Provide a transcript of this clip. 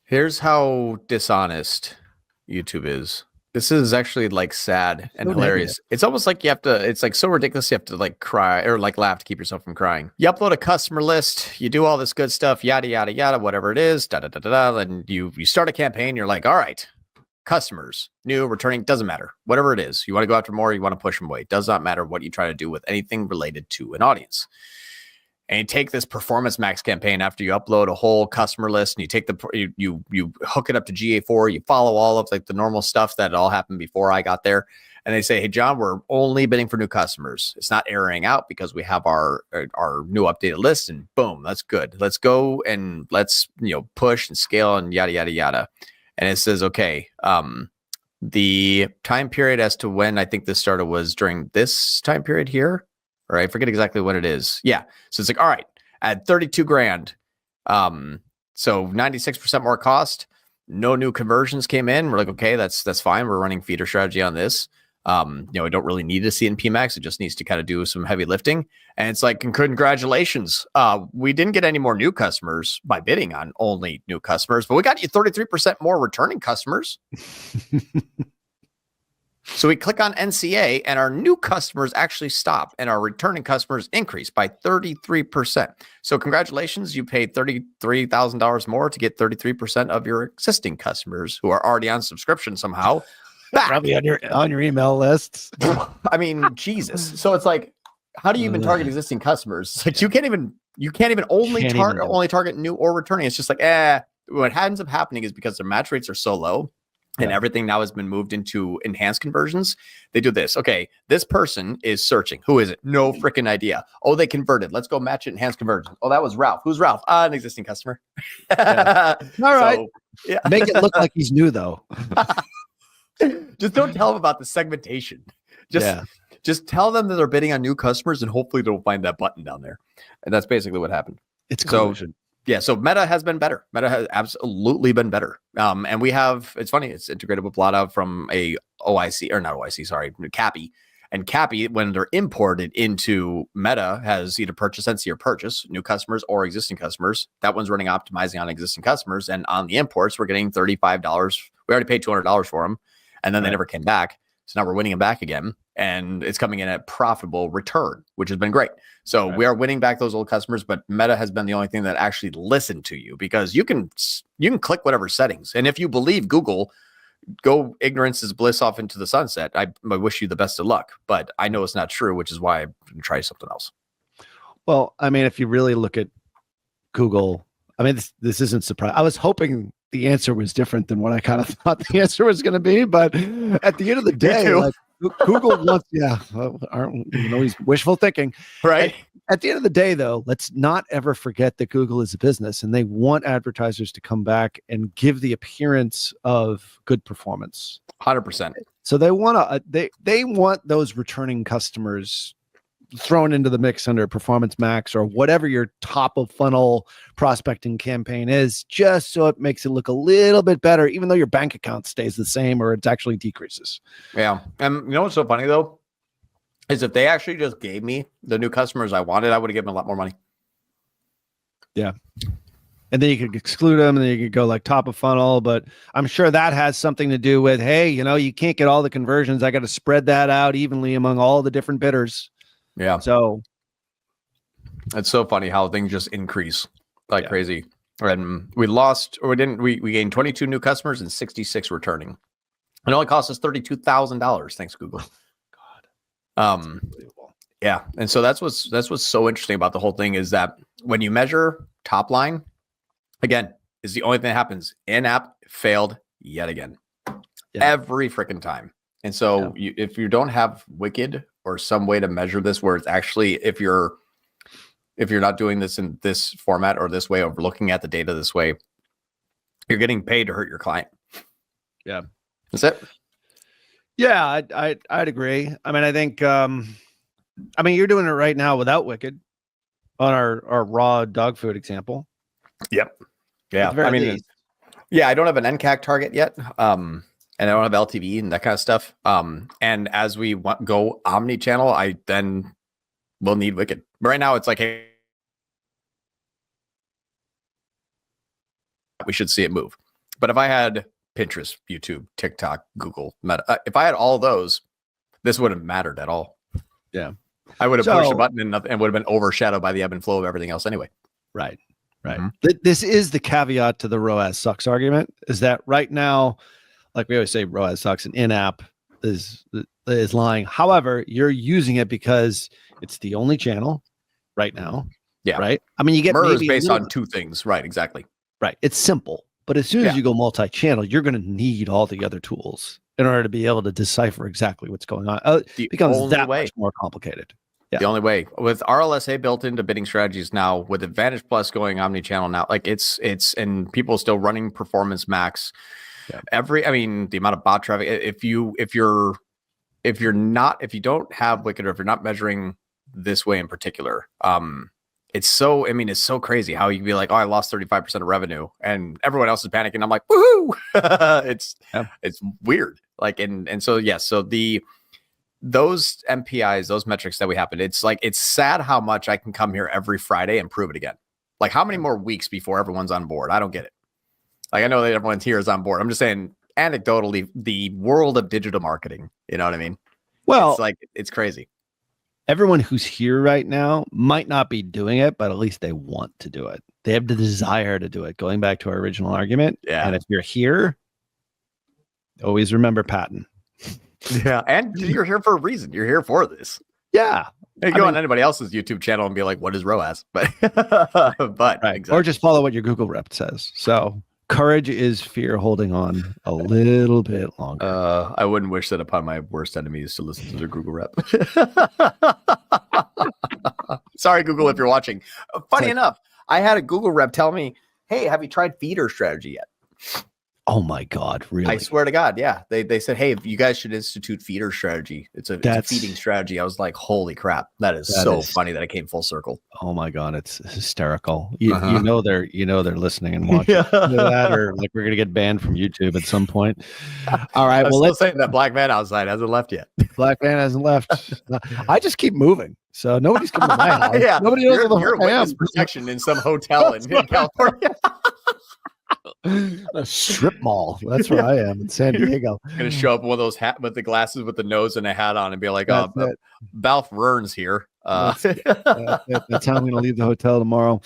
Here's how dishonest YouTube is. This is actually like sad and So hilarious. negative. It's almost like you have to, it's like so ridiculous you have to like cry or like laugh to keep yourself from crying. You upload a customer list, you do all this good stuff, yada, yada, yada, whatever it is, da, da, da, da, da, and you start a campaign, you're like, all right, customers, new, returning, doesn't matter. Whatever it is, you want to go after more, you want to push them away. Does not matter what you try to do with anything related to an audience. And you take this Performance Max campaign after you upload a whole customer list, and you take the you hook it up to GA4, you follow all of like the normal stuff that all happened before I got there, and they say, hey John, we're only bidding for new customers. It's not erroring out because we have our new updated list, and boom, that's good. Let's go and let's push and scale and yada yada yada. And it says, okay, the time period as to when I think this started was during this time period here. Or I forget exactly what it is. Yeah. So it's like, all right, at 32 grand. So 96% more cost. No new conversions came in. We're like, okay, that's fine. We're running feeder strategy on this. We don't really need to see in PMax. It just needs to kind of do some heavy lifting. And it's like, congratulations. We didn't get any more new customers by bidding on only new customers, but we got you 33% more returning customers. So we click on NCA and our new customers actually stop and our returning customers increase by 33%. So congratulations, you paid $33,000 more to get 33% of your existing customers who are already on subscription somehow back. Probably on your email lists. I mean, Jesus. So it's like, how do you even target existing customers? It's like you can't even only target new or returning. It's just like, what ends up happening is because their match rates are so low. And everything now has been moved into enhanced conversions. They do this. Okay, this person is searching. Who is it? No freaking idea. Oh, they converted. Let's go match it enhanced conversions. Oh, that was Ralph. Who's Ralph? An existing customer. All right. Yeah. Make it look like he's new, though. Just don't tell them about the segmentation. Just tell them that they're bidding on new customers, and hopefully they'll find that button down there. And that's basically what happened. It's collusion. Yeah, so Meta has been better. Meta has absolutely been better. And we have, it's funny, it's integrated with Blada from a OIC, or not OIC, sorry, Cappy. And Cappy, when they're imported into Meta, has either purchase NC or purchase, new customers or existing customers. That one's running optimizing on existing customers. And on the imports, we're getting $35. We already paid $200 for them. And then they never came back. So now we're winning them back again. And it's coming in at profitable return, which has been great. So we are winning back those old customers, but Meta has been the only thing that actually listened to you, because you can click whatever settings. And if you believe Google, go ignorance is bliss off into the sunset. I wish you the best of luck, but I know it's not true, which is why I'm going to try something else. Well, I mean, if you really look at Google, I mean, this isn't surprising. I was hoping the answer was different than what I kind of thought the answer was going to be, but at the end of the day, like, Google wants, he's wishful thinking, right? At the end of the day, though, let's not ever forget that Google is a business, and they want advertisers to come back and give the appearance of good performance. 100%. So they want they want those returning customers thrown into the mix under Performance Max or whatever your top of funnel prospecting campaign is, just so it makes it look a little bit better, even though your bank account stays the same or it actually decreases. Yeah. And you know what's so funny though, is if they actually just gave me the new customers I wanted, I would have given them a lot more money. Yeah. And then you could exclude them, and then you could go like top of funnel, but I'm sure that has something to do with, hey, you can't get all the conversions. I got to spread that out evenly among all the different bidders. Yeah. So it's so funny how things just increase like crazy. And we lost, or we gained 22 new customers and 66 returning. It only cost us $32,000. Thanks, Google. God. Yeah. And so that's what's so interesting about the whole thing, is that when you measure top line, again, is the only thing that happens. In-app failed yet again. Every freaking time. And so if you don't have Wicked or some way to measure this, where it's actually, if you're not doing this in this format or this way, or looking at the data this way, you're getting paid to hurt your client. Yeah. That's it. Yeah, I'd agree. I mean, I think, you're doing it right now without Wicked on our raw dog food example. Yep. Yeah. I mean, I don't have an NCAC target yet. And I don't have LTV and that kind of stuff. And as we go omni-channel, I then will need Wicked. But right now, it's like, hey, we should see it move. But if I had Pinterest, YouTube, TikTok, Google, Meta, if I had all those, this wouldn't have mattered at all. Yeah. I would have pushed a button and would have been overshadowed by the ebb and flow of everything else anyway. Right. This is the caveat to the ROAS sucks argument, is that right now, like we always say, ROAS sucks, and in-app is lying. However, you're using it because it's the only channel right now. Yeah. Right. I mean, you get Murr is based on two things. Right. Exactly. Right. It's simple. But as soon as you go multi-channel, you're going to need all the other tools in order to be able to decipher exactly what's going on. It becomes that much more complicated. Yeah. The only way with RLSA built into bidding strategies now, with Advantage Plus going omni-channel now, like it's and people still running Performance Max. Yeah. The amount of bot traffic. If you don't have Wicked, or if you're not measuring this way in particular, it's so crazy how you can be like, oh, I lost 35% of revenue, and everyone else is panicking. I'm like, woohoo! It's weird. Like, those MPIs, those metrics that we happen, it's sad how much I can come here every Friday and prove it again. Like, how many more weeks before everyone's on board? I don't get it. Like, I know that everyone's here is on board. I'm just saying, anecdotally, the world of digital marketing, you know what I mean? Well, it's crazy. Everyone who's here right now might not be doing it, but at least they want to do it. They have the desire to do it. Going back to our original argument. Yeah. And if you're here, always remember Patton. Yeah. And you're here for a reason. You're here for this. Yeah. You go on anybody else's YouTube channel and be like, what is ROAS? But right. Exactly. Or just follow what your Google rep says. So courage is fear holding on a little bit longer. I wouldn't wish that upon my worst enemies to listen to their Google rep. Sorry, Google, if you're watching. Funny enough, I had a Google rep tell me, hey, have you tried feeder strategy yet? Oh my God, really? I swear to God, yeah. They said, hey, you guys should institute feeder strategy. It's a feeding strategy. I was like, holy crap, that is funny that it came full circle. Oh my God, it's hysterical. You know they're listening and watching that, or like we're gonna get banned from YouTube at some point. All right, let's say that black man outside hasn't left yet. Black man hasn't left. I just keep moving, so nobody's coming to my house. Yeah, nobody knows you're witness protection in some hotel in California. A strip mall. That's where I am in San Diego. I'm gonna show up with one of those hat with the glasses with the nose and a hat on and be like, Balf Rern's here. That's how I'm gonna leave the hotel tomorrow.